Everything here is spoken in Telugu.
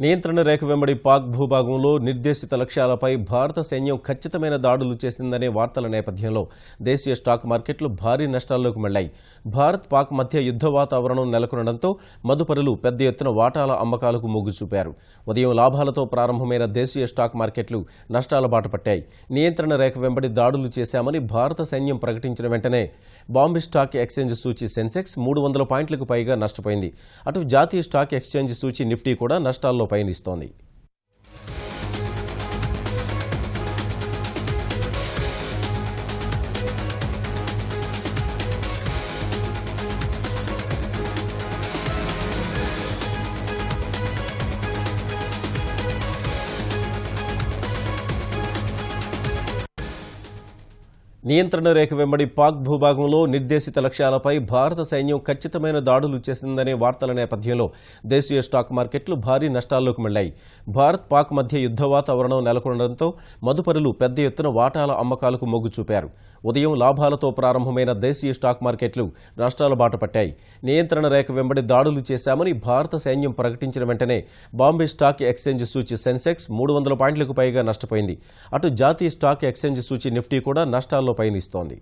నియంత్రణ రేఖ వెంబడి పాక్ భూభాగంలో నిర్దేశిత లక్ష్యాలపై భారత సైన్యం ఖచ్చితమైన దాడులు చేసిందనే వార్తల నేపథ్యంలో దేశీయ స్టాక్ మార్కెట్లు భారీ నష్టాల్లోకి మళ్లాయి. భారత్ పాక్ మధ్య యుద్ధ వాతావరణం నెలకొనడంతో మదుపరులు పెద్ద ఎత్తున వాటాల అమ్మకాలకు మొగ్గు చూపారు. ఉదయం లాభాలతో ప్రారంభమైన దేశీయ స్టాక్ మార్కెట్లు నష్టాల బాట పట్టాయి. నియంత్రణ రేఖ వెంబడి దాడులు చేశామని భారత సైన్యం ప్రకటించిన వెంటనే బాంబే స్టాక్ ఎక్స్చేంజ్ సూచీ సెన్సెక్స్ 300 పాయింట్లకు పైగా నష్టపోయింది. అటు జాతీయ స్టాక్ ఎక్స్చేంజ్ సూచీ నిఫ్టీ కూడా నష్టాల్లో పయనిస్తోంది. నియంత్రణ రేఖ వెంబడి పాక్ భూభాగంలో నిర్దేశిత లక్ష్యాలపై భారత సైన్యం ఖచ్చితమైన దాడులు చేసిందనే వార్తల నేపథ్యంలో దేశీయ స్టాక్ మార్కెట్లు భారీ నష్టాల్లోకి మళ్లాయి. భారత్ పాక్ మధ్య యుద్ధ వాతావరణం నెలకొనడంతో మదుపరులు పెద్ద ఎత్తున వాటాల అమ్మకాలకు మొగ్గు చూపారు. ఉదయం లాభాలతో ప్రారంభమైన దేశీయ స్టాక్ మార్కెట్లు నష్టాల బాట పట్టాయి. నియంత్రణ రేఖ వెంబడి దాడులు చేశామని భారత సైన్యం ప్రకటించిన వెంటనే బాంబే స్టాక్ ఎక్స్చేంజ్ సూచీ సెన్సెక్స్ 300 పాయింట్లకు పైగా నష్టపోయింది. అటు జాతీయ స్టాక్ ఎక్స్చేంజ్ సూచీ నిఫ్టీ కూడా నష్టాల్లో పయనిస్తోంది.